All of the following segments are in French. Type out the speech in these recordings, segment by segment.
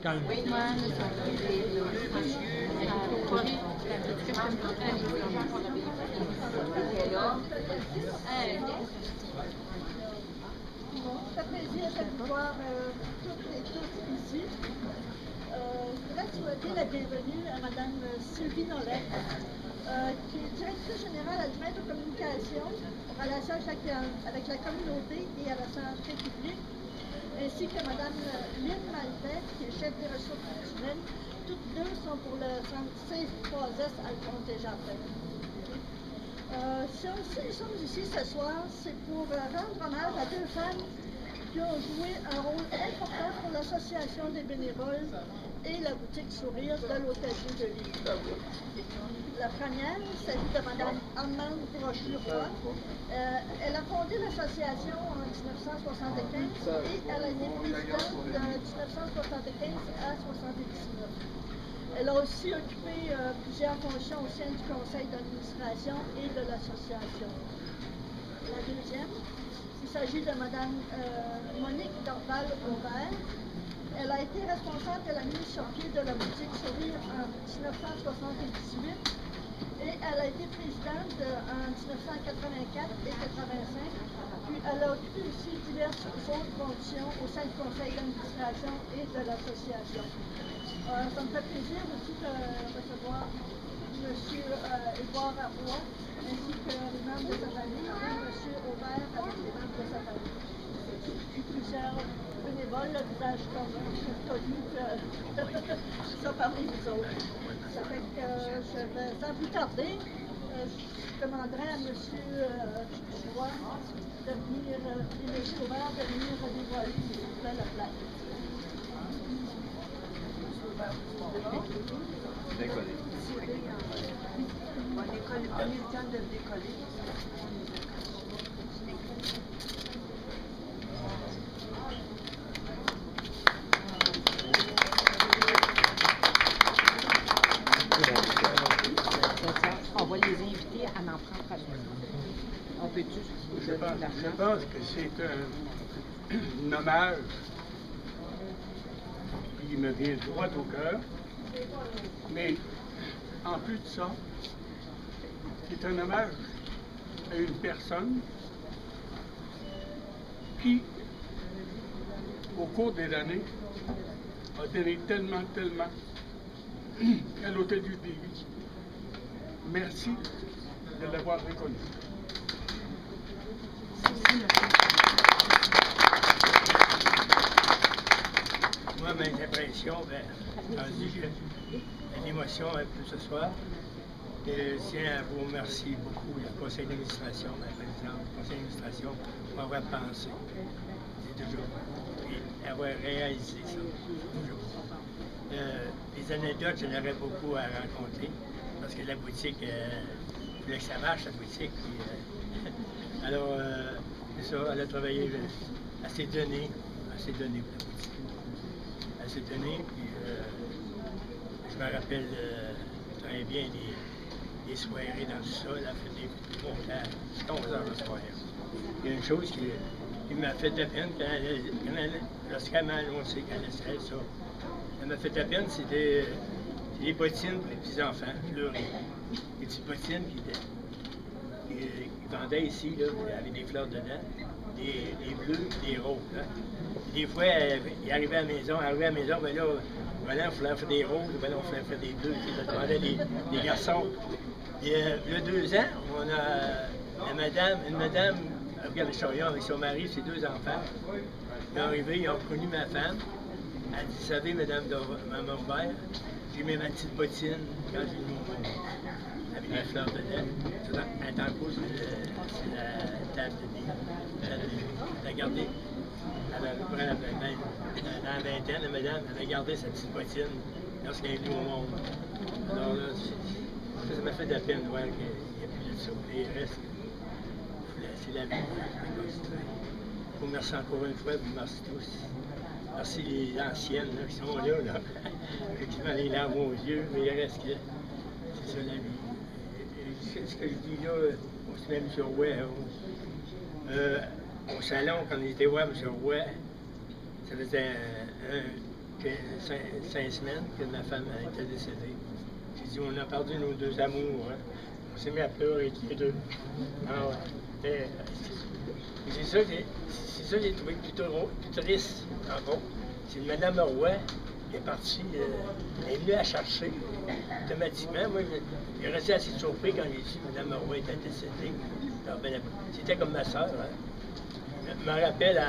calme. Ça fait plaisir de voir toutes et tous ici. Je voudrais souhaiter la bienvenue à Mme Sylvie Nollet, qui est directrice générale adjointe aux communications, aux relations avec la communauté et à la santé publique, ainsi que Mme Lynn Maltais, qui est chef des ressources humaines. Toutes deux sont pour le centre C3S Alphonse Desjardins. Si nous sommes ici ce soir, c'est pour rendre hommage à deux femmes qui ont joué un rôle important pour l'association des bénévoles et la boutique Sourire de l'Hôtel-Dieu de Lévis. La première, il s'agit de Mme Armande Brochu-Roy. Elle a fondé l'association en 1975 et elle a été présidente de 1975 à 1979. Elle a aussi occupé plusieurs fonctions au sein du conseil d'administration et de l'association. La deuxième, il s'agit de Mme Monique Dorval-Aubert. Elle a été responsable de la mise sur pied de la boutique Sourire en 1978 et elle a été présidente en 1984 et 1985. Puis elle a occupé aussi diverses autres fonctions au sein du conseil d'administration et de l'association. Ça me fait plaisir aussi de recevoir M. Édouard Arroy ainsi que les membres de sa famille, et M. Aubert avec les membres de sa famille. Et plusieurs bénévoles, le visage connu ça parmi vous autres. Ça fait que je vais, sans plus tarder, je demanderai à M. Roy de venir, et M. Aubert de venir dévoiler, s'il vous plaît, la plaque. Décoller. On a eu le temps de décoller. On va les inviter à m'en prendre à On peut-tu? Je pense que c'est un hommage qui me vient droit au cœur, mais en plus de ça, c'est un hommage à une personne qui, au cours des années, a donné tellement à l'Hôtel-Dieu de Lévis. Merci de l'avoir reconnu. Moi, mes impressions, une émotion un peu ce soir. Et je tiens à vous remercier beaucoup, le conseil d'administration, la présidente du conseil d'administration, pour avoir pensé. C'est toujours. Et avoir réalisé ça. Toujours. Les anecdotes, j'en aurais beaucoup à raconter, parce que la boutique, il voulait que ça marche, la boutique. Puis, alors, c'est ça, elle a travaillé, elle s'est donnée pour la boutique. Elle s'est donnée, puis je me rappelle très bien des soirées dans le sol, elle a fait des montages, 11 heures de soirée. Il y a une chose qui m'a fait de peine lorsqu'elle m'a annoncé qu'elle laisserait ça. Elle m'a fait de peine, c'était les bottines pour les petits-enfants, fleurées. Les petites bottines qui vendaient ici, là, avec des fleurs dedans, des bleus et des roses. Hein. Des fois, il arrivait à la maison, ben là, voilà, il fallait faire des roses, ben là, il fallait faire des bleus, il demandait des garçons. Et il y a 2 ans, on a une madame, elle regarde le chariot avec son mari, ses 2 enfants. Ils sont arrivés, ils ont reconnu ma femme. Elle dit, vous savez, Madame Aubert, j'ai mis ma petite bottine quand j'ai eu mon mari, avec des fleurs dedans. Elle est en cause sur la table de nuit. Elle a gardé. Elle avait dans la vingtaine, la madame avait gardé sa petite bottine lorsqu'elle est venue au monde. Alors là, ça m'a fait de la peine de voir qu'il n'y a plus de ça. Les restes, c'est la vie. Je vous remercie encore une fois, vous merci tous. Merci les anciennes là, qui sont là. Effectivement, les larmes aux yeux, mais il reste que c'est ça la vie. Ce que je dis là, on se met M. Roy au salon, quand on était voir M. Roy, ça faisait 5 semaines que ma femme était décédée. J'ai dit, on a perdu nos deux amours. Hein. On s'est mis à pleurer tous les deux. Ah ouais. C'est ça que j'ai trouvé plus triste, en gros. C'est que Mme Roy est partie, elle est venue la chercher automatiquement. Moi, j'ai resté assez surpris quand j'ai su que Mme Roy était décédée. C'était comme ma soeur. Hein. Je me rappelle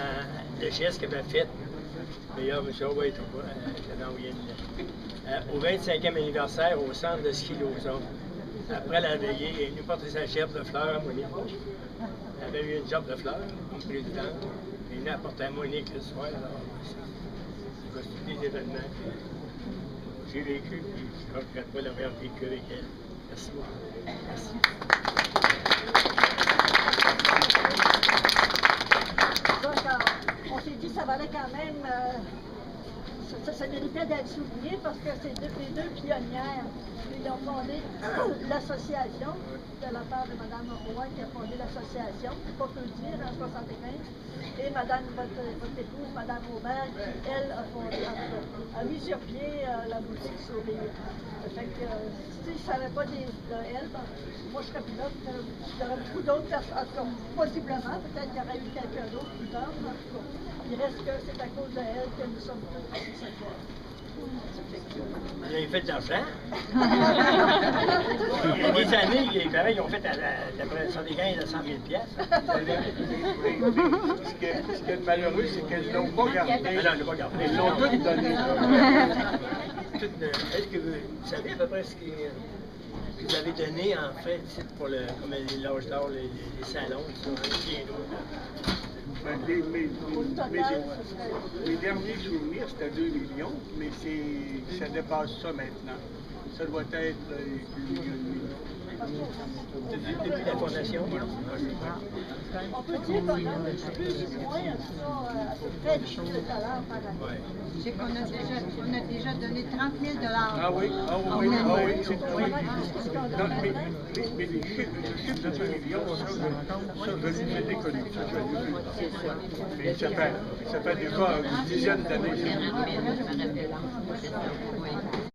le geste qu'elle avait fait. D'ailleurs, M. Roy était au j'avais envoyé au 25e anniversaire au centre de ski Lauson. Après la veillée, elle est venue porter sa gerbe de fleurs à Monique. Elle avait eu une gerbe de fleurs comme présidente. Elle est venue apporter à Monique le soir. Alors, c'est tous des événements que j'ai vécu. Je ne regrette pas d'avoir vécu avec elle. Merci beaucoup. Merci. On s'est dit que ça valait quand même, ça méritait d'être souligné parce que c'est les deux pionnières qui ont fondé l'association, de la part de Mme Roy qui a fondé l'association, pas peu dire, en 1975, et votre épouse, Mme Aubert, qui, elle, a mis sur pied la boutique Sourire. Fait que, si ça n'avait pas elle, moi je serais plus là, il y aurait beaucoup d'autres personnes, possiblement, peut-être qu'il y aurait eu quelqu'un d'autre plus tard, mais en tout cas, il reste que c'est à cause de elle que nous sommes tous ici cette fois. Vous avez fait de l'argent? Il y a des années, pareil, ils ont fait la des gains de 100 000 Ce qui est malheureux, c'est qu'elles ne l'ont pas gardé. Elles l'ont toutes donné. Est-ce que vous savez à peu près ce que vous avez donné, en fait, pour comme les loges d'or, les salons, les mes derniers souvenirs, c'était 2 millions, mais ça dépasse ça maintenant. Ça doit être 1,5 million. Depuis la fondation? On peut dire qu'on a plus ou moins à peu près 10 000 $ par année. Je sais qu'on a déjà donné 30 000 $. Ah oui, c'est tout. Mais les chiffres de 2 millions, ça, je l'ai connu. Mais ça fait déjà une dizaine d'années.